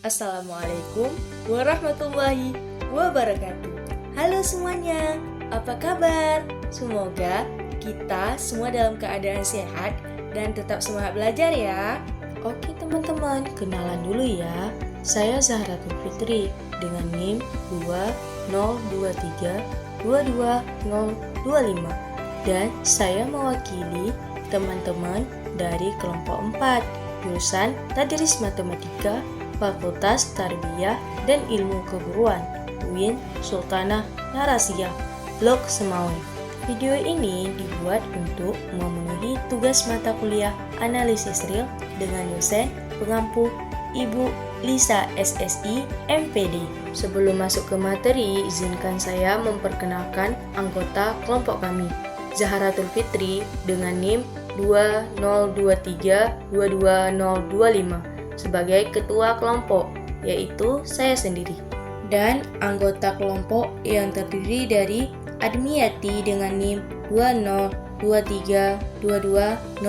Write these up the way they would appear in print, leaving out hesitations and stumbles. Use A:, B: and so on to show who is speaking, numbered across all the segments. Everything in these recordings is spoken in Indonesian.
A: Assalamualaikum warahmatullahi wabarakatuh. Halo semuanya, apa kabar? Semoga kita semua dalam keadaan sehat dan tetap semangat belajar ya. Oke teman-teman, kenalan dulu ya. Saya Zahratul Fitri dengan NIM 202322025 dan saya mewakili teman-teman dari kelompok 4 jurusan Tadris Matematika Fakultas Tarbiyah dan Ilmu Keguruan UIN Sultanah Narasiyah Blok Semawe. Video ini dibuat untuk memenuhi tugas mata kuliah analisis real dengan dosen pengampu Ibu Lisa SSI MPD. Sebelum masuk ke materi, izinkan saya memperkenalkan anggota kelompok kami, Zahratul Fitri dengan NIM 202322025 sebagai ketua kelompok, yaitu saya sendiri. Dan anggota kelompok yang terdiri dari Admiati dengan NIM 202322026,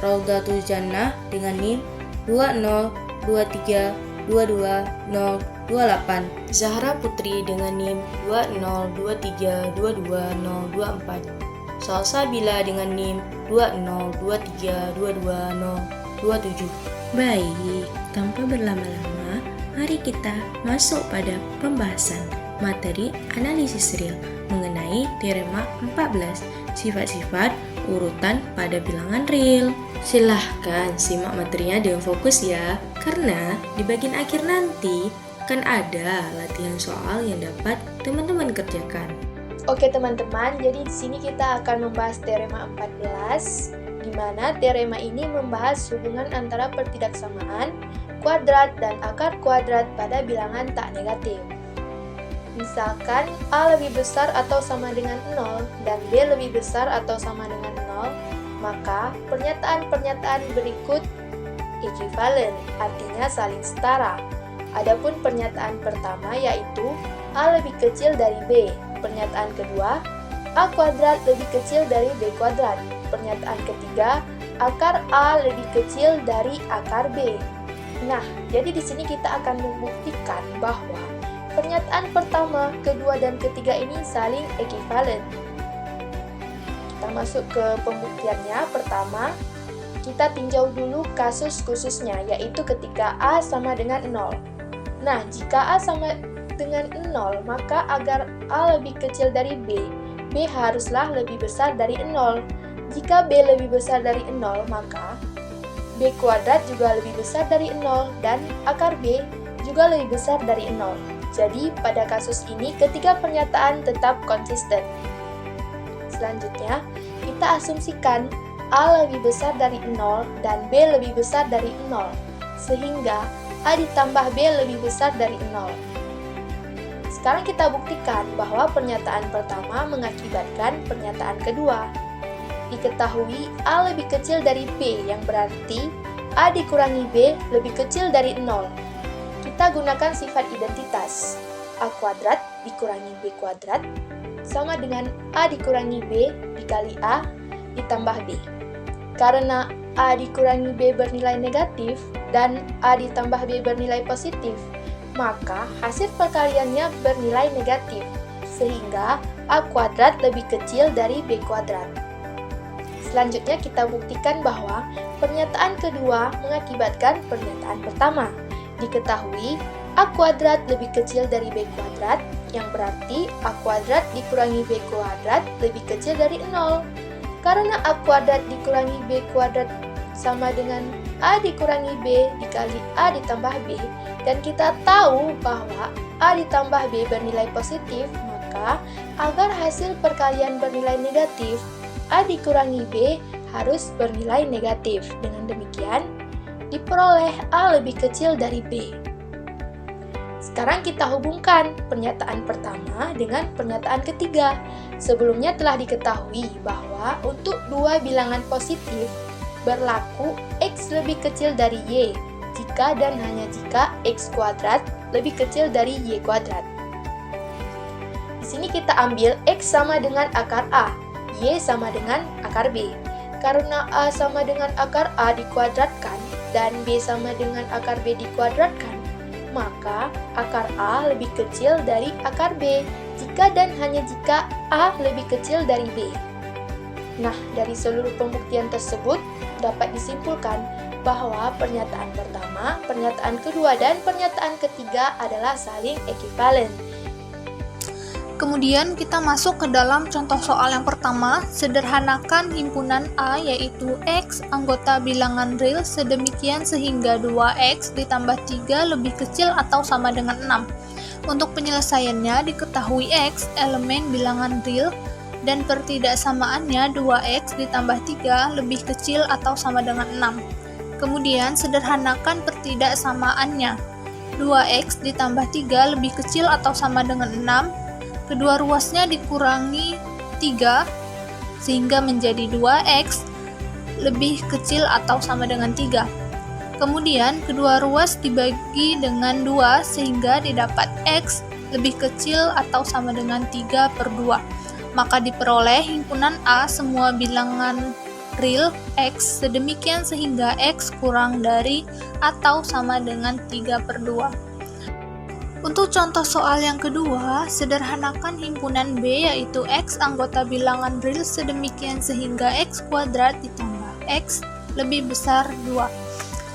A: Raudatul Jannah dengan NIM 202322028, Zahra Putri dengan NIM 202322024, Salsabila dengan NIM 202322027. Baik, tanpa berlama-lama, mari kita masuk pada pembahasan materi analisis real mengenai teorema 14, sifat-sifat urutan pada bilangan real. Silahkan simak materinya dengan fokus ya, karena di bagian akhir nanti akan ada latihan soal yang dapat teman-teman kerjakan.
B: Oke teman-teman, jadi di sini kita akan membahas teorema 14, di mana teorema ini membahas hubungan antara pertidaksamaan, kuadrat, dan akar kuadrat pada bilangan tak negatif. Misalkan A lebih besar atau sama dengan 0 dan B lebih besar atau sama dengan 0, maka pernyataan-pernyataan berikut ekivalen, artinya saling setara. Adapun pernyataan pertama yaitu A lebih kecil dari B. Pernyataan kedua, A kuadrat lebih kecil dari B kuadrat. Pernyataan ketiga, akar A lebih kecil dari akar B. Nah, jadi di sini kita akan membuktikan bahwa pernyataan pertama, kedua, dan ketiga ini saling ekivalen. Kita masuk ke pembuktiannya. Pertama, kita tinjau dulu kasus khususnya, yaitu ketika A sama dengan 0. Nah, jika A sama dengan 0, maka agar A lebih kecil dari B, B haruslah lebih besar dari 0. Jika B lebih besar dari 0, maka B kuadrat juga lebih besar dari 0 dan akar B juga lebih besar dari 0. Jadi, pada kasus ini ketiga pernyataan tetap konsisten. Selanjutnya, kita asumsikan A lebih besar dari 0 dan B lebih besar dari 0, sehingga A ditambah B lebih besar dari 0. Sekarang kita buktikan bahwa pernyataan pertama mengakibatkan pernyataan kedua. Diketahui A lebih kecil dari B, yang berarti A dikurangi B lebih kecil dari 0. Kita gunakan sifat identitas. A kuadrat dikurangi B kuadrat sama dengan A dikurangi B dikali A ditambah B. Karena A dikurangi B bernilai negatif dan A ditambah B bernilai positif, maka hasil perkaliannya bernilai negatif, sehingga A kuadrat lebih kecil dari B kuadrat. Selanjutnya kita buktikan bahwa pernyataan kedua mengakibatkan pernyataan pertama. Diketahui A kuadrat lebih kecil dari B kuadrat, yang berarti A kuadrat dikurangi B kuadrat lebih kecil dari 0. Karena A kuadrat dikurangi B kuadrat sama dengan A dikurangi B dikali A ditambah B, dan kita tahu bahwa A ditambah B bernilai positif, maka agar hasil perkalian bernilai negatif, A dikurangi B harus bernilai negatif. Dengan demikian, diperoleh A lebih kecil dari B. Sekarang kita hubungkan pernyataan pertama dengan pernyataan ketiga. Sebelumnya telah diketahui bahwa untuk dua bilangan positif berlaku X lebih kecil dari Y, jika dan hanya jika X kuadrat lebih kecil dari Y kuadrat. Di sini kita ambil X sama dengan akar A, Y sama dengan akar B. Karena A sama dengan akar A dikuadratkan dan B sama dengan akar B dikuadratkan, maka akar A lebih kecil dari akar B jika dan hanya jika A lebih kecil dari B. Nah, dari seluruh pembuktian tersebut dapat disimpulkan bahwa pernyataan pertama, pernyataan kedua, dan pernyataan ketiga adalah saling ekivalen.
C: Kemudian kita masuk ke dalam contoh soal yang pertama, sederhanakan himpunan A yaitu X anggota bilangan real sedemikian sehingga 2X ditambah 3 lebih kecil atau sama dengan 6. Untuk penyelesaiannya diketahui X elemen bilangan real dan pertidaksamaannya 2X ditambah 3 lebih kecil atau sama dengan 6. Kemudian sederhanakan pertidaksamaannya. 2X ditambah 3 lebih kecil atau sama dengan 6. Kedua ruasnya dikurangi 3 sehingga menjadi 2X lebih kecil atau sama dengan 3. Kemudian kedua ruas dibagi dengan 2 sehingga didapat X lebih kecil atau sama dengan 3/2. Maka diperoleh himpunan A semua bilangan real X sedemikian sehingga X kurang dari atau sama dengan 3/2. Untuk contoh soal yang kedua, sederhanakan himpunan B yaitu X anggota bilangan real sedemikian sehingga X kuadrat ditambah X lebih besar 2.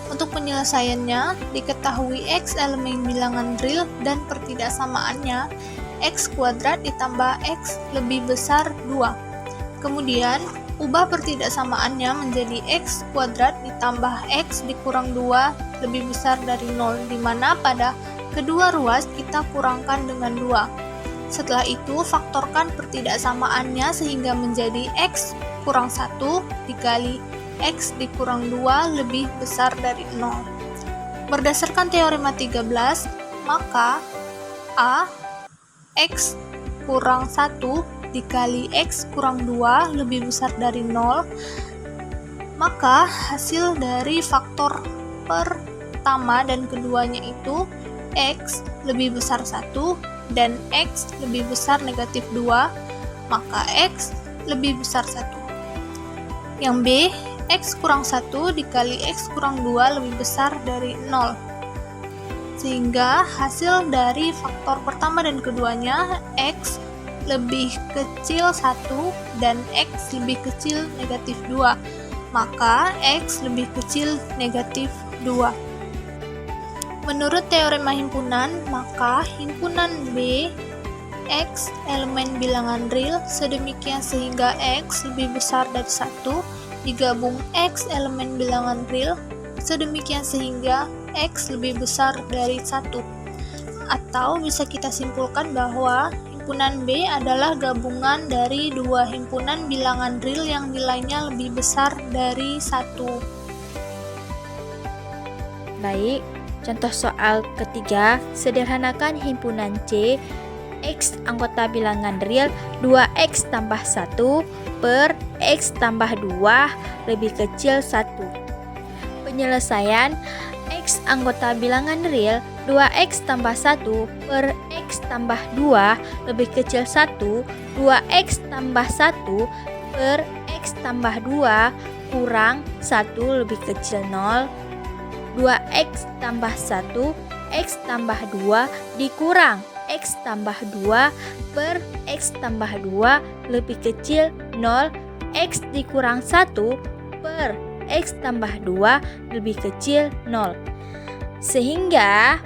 C: Untuk penyelesaiannya, diketahui X elemen bilangan real dan pertidaksamaannya X kuadrat ditambah X lebih besar 2. Kemudian, ubah pertidaksamaannya menjadi X kuadrat ditambah X dikurang 2 lebih besar dari 0, di mana pada kedua ruas kita kurangkan dengan 2. Setelah itu, faktorkan pertidaksamaannya sehingga menjadi X kurang 1 dikali X dikurang 2 lebih besar dari 0. Berdasarkan teorema 13, maka A X kurang 1 dikali X kurang 2 lebih besar dari 0, maka hasil dari faktor pertama dan keduanya itu X lebih besar 1 dan X lebih besar negatif 2, maka X lebih besar 1. Yang B, X kurang 1 dikali X kurang 2 lebih besar dari 0. Sehingga hasil dari faktor pertama dan keduanya X lebih kecil 1 dan X lebih kecil negatif 2, maka X lebih kecil negatif 2. Menurut teorema himpunan, maka himpunan B X elemen bilangan real sedemikian sehingga X lebih besar dari 1 digabung X elemen bilangan real sedemikian sehingga X lebih besar dari 1. Atau bisa kita simpulkan bahwa himpunan B adalah gabungan dari dua himpunan bilangan real yang nilainya lebih besar dari 1.
D: Baik, contoh soal ketiga, sederhanakan himpunan C X anggota bilangan real 2X tambah 1 per X tambah 2 lebih kecil 1. Penyelesaian X anggota bilangan real 2X tambah 1 per X tambah 2 lebih kecil 1, 2X tambah 1 per X tambah 2 kurang 1 lebih kecil 0, 2X tambah 1, X tambah 2 dikurang X tambah 2 per X tambah 2 lebih kecil 0, X dikurang 1 per X tambah 2 lebih kecil 0. Sehingga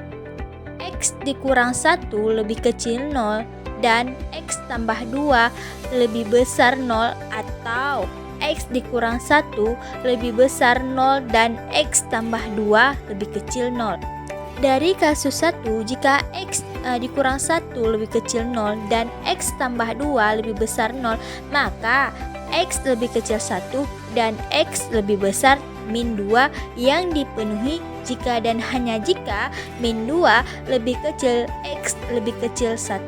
D: X dikurang 1 lebih kecil 0 dan X tambah 2 lebih besar 0 atau X dikurang 1 lebih besar 0 dan X tambah 2 lebih kecil 0. Dari kasus 1, jika X dikurang 1 lebih kecil 0 dan X tambah 2 lebih besar 0, maka X lebih kecil 1 dan X lebih besar min 2 yang dipenuhi jika dan hanya jika min 2 lebih kecil X lebih kecil 1.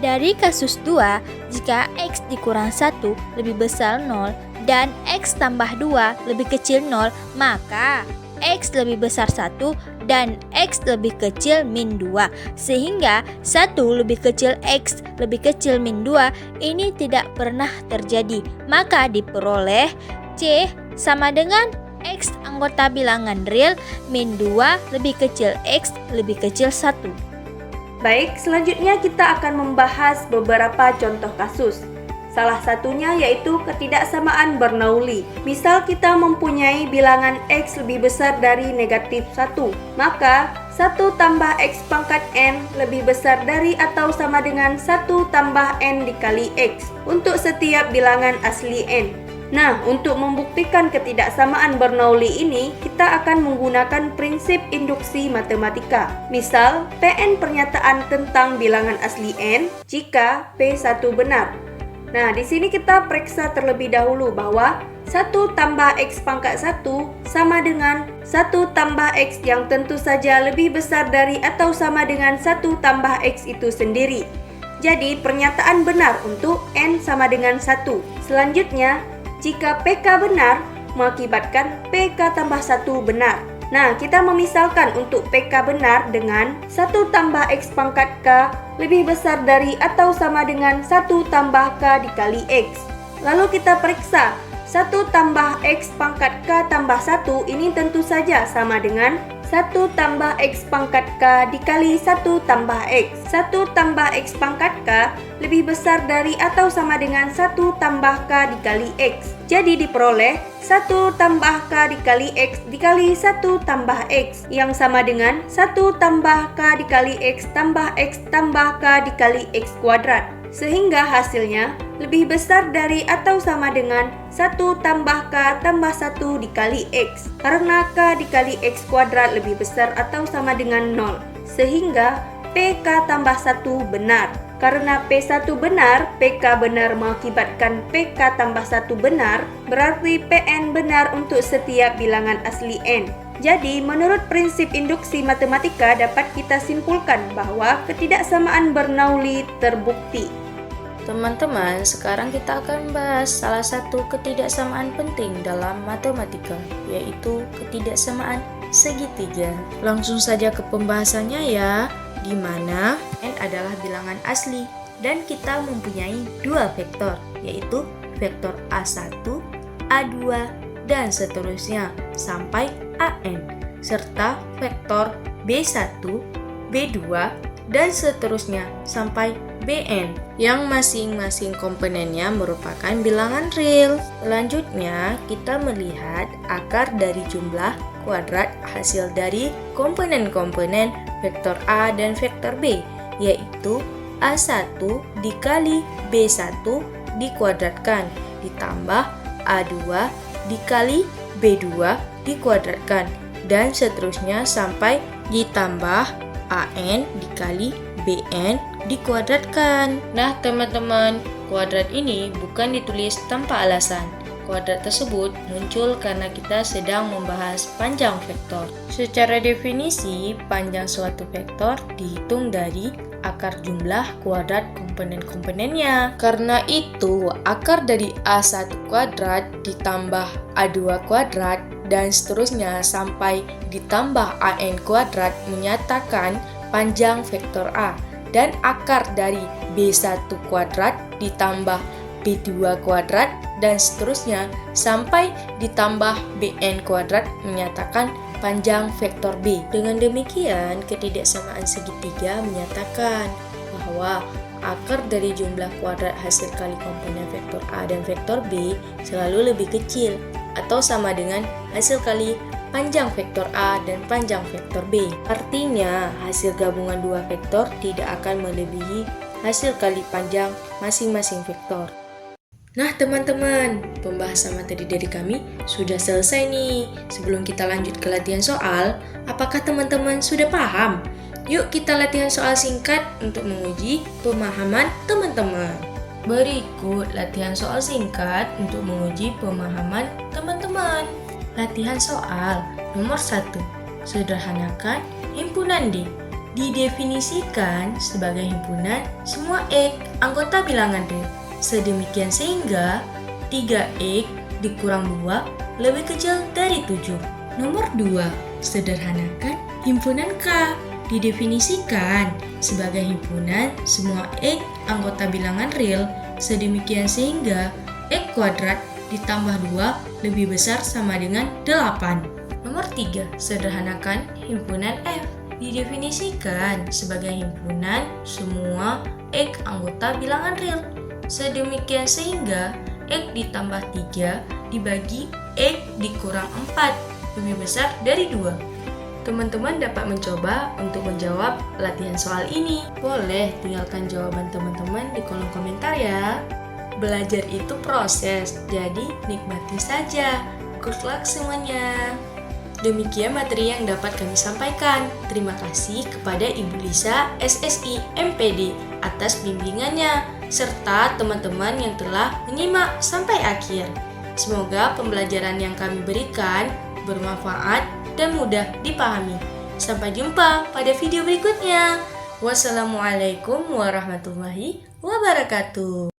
D: Dari kasus 2, jika X dikurang 1 lebih besar 0 dan X tambah 2 lebih kecil 0, maka X lebih besar 1 dan X lebih kecil min 2. Sehingga 1 lebih kecil X lebih kecil min 2 ini tidak pernah terjadi. Maka diperoleh C sama dengan X anggota bilangan real min 2 lebih kecil X lebih kecil 1.
E: Baik, selanjutnya kita akan membahas beberapa contoh kasus. Salah satunya yaitu ketidaksamaan Bernoulli. Misal kita mempunyai bilangan X lebih besar dari negatif 1, maka 1 tambah X pangkat N lebih besar dari atau sama dengan 1 tambah N dikali X untuk setiap bilangan asli N. Nah, untuk membuktikan ketidaksamaan Bernoulli ini, kita akan menggunakan prinsip induksi matematika. Misal, Pn pernyataan tentang bilangan asli N jika P1 benar. Nah, di sini kita periksa terlebih dahulu bahwa 1 tambah X pangkat 1 sama dengan 1 tambah X yang tentu saja lebih besar dari atau sama dengan 1 tambah X itu sendiri. Jadi, pernyataan benar untuk N sama dengan 1. Selanjutnya, jika PK benar, mengakibatkan PK tambah 1 benar. Nah, kita memisalkan untuk PK benar dengan 1 tambah X pangkat K lebih besar dari atau sama dengan 1 tambah K dikali X. Lalu kita periksa, 1 tambah X pangkat K tambah 1 ini tentu saja sama dengan 1 tambah X pangkat K dikali 1 tambah X. 1 tambah X pangkat K lebih besar dari atau sama dengan 1 tambah K dikali X. Jadi diperoleh 1 tambah K dikali X dikali 1 tambah X yang sama dengan 1 tambah K dikali X tambah K dikali X kuadrat. Sehingga hasilnya lebih besar dari atau sama dengan 1 tambah K tambah 1 dikali X. Karena K dikali X kuadrat lebih besar atau sama dengan 0. Sehingga PK tambah 1 benar. Karena P1 benar, PK benar mengakibatkan PK tambah 1 benar, berarti PN benar untuk setiap bilangan asli N. Jadi, menurut prinsip induksi matematika dapat kita simpulkan bahwa ketidaksamaan Bernoulli terbukti.
A: Teman-teman, sekarang kita akan bahas salah satu ketidaksamaan penting dalam matematika, yaitu ketidaksamaan segitiga. Langsung saja ke pembahasannya ya, di mana N adalah bilangan asli dan kita mempunyai dua vektor, yaitu vektor A1, A2, dan seterusnya sampai AN, serta vektor B1, B2, dan seterusnya sampai Bn yang masing-masing komponennya merupakan bilangan real. Selanjutnya, kita melihat akar dari jumlah kuadrat hasil dari komponen-komponen vektor A dan vektor B, yaitu A1 dikali B1 dikuadratkan ditambah A2 dikali B2 dikuadratkan dan seterusnya sampai ditambah AN dikali BN dikuadratkan. Nah, teman-teman, kuadrat ini bukan ditulis tanpa alasan. Kuadrat tersebut muncul karena kita sedang membahas panjang vektor. Secara definisi, panjang suatu vektor dihitung dari akar jumlah kuadrat komponen-komponennya. Karena itu, akar dari A1 kuadrat ditambah A2 kuadrat dan seterusnya sampai ditambah AN kuadrat menyatakan panjang vektor A, dan akar dari B1 kuadrat ditambah B2 kuadrat dan seterusnya sampai ditambah Bn kuadrat menyatakan panjang vektor B. Dengan demikian, ketidaksamaan segitiga menyatakan bahwa akar dari jumlah kuadrat hasil kali komponen vektor A dan vektor B selalu lebih kecil atau sama dengan hasil kali panjang vektor A dan panjang vektor B. Artinya, hasil gabungan dua vektor tidak akan melebihi hasil kali panjang masing-masing vektor. Nah teman-teman, pembahasan materi dari kami sudah selesai nih. Sebelum kita lanjut ke latihan soal, apakah teman-teman sudah paham? Yuk kita latihan soal singkat untuk menguji pemahaman teman-teman. Berikut latihan soal singkat untuk menguji pemahaman teman-teman. Latihan soal nomor 1. Sederhanakan himpunan D. Didefinisikan sebagai himpunan semua X anggota bilangan real. Sedemikian sehingga 3X dikurang 2 lebih kecil dari 7. Nomor 2. Sederhanakan himpunan K. Didefinisikan sebagai himpunan semua X anggota bilangan real. Sedemikian sehingga X kuadrat ditambah 2 lebih besar sama dengan 8. Nomor 3, sederhanakan himpunan F. Didefinisikan sebagai himpunan semua X anggota bilangan real. Sedemikian sehingga X ditambah 3 dibagi X dikurang 4 lebih besar dari 2. Teman-teman dapat mencoba untuk menjawab latihan soal ini. Boleh tinggalkan jawaban teman-teman di kolom komentar ya. Belajar itu proses, jadi nikmati saja. Good luck semuanya. Demikian materi yang dapat kami sampaikan. Terima kasih kepada Ibu Lisa, SSI, MPD atas bimbingannya, serta teman-teman yang telah menyimak sampai akhir. Semoga pembelajaran yang kami berikan bermanfaat dan mudah dipahami. Sampai jumpa pada video berikutnya. Wassalamualaikum warahmatullahi wabarakatuh.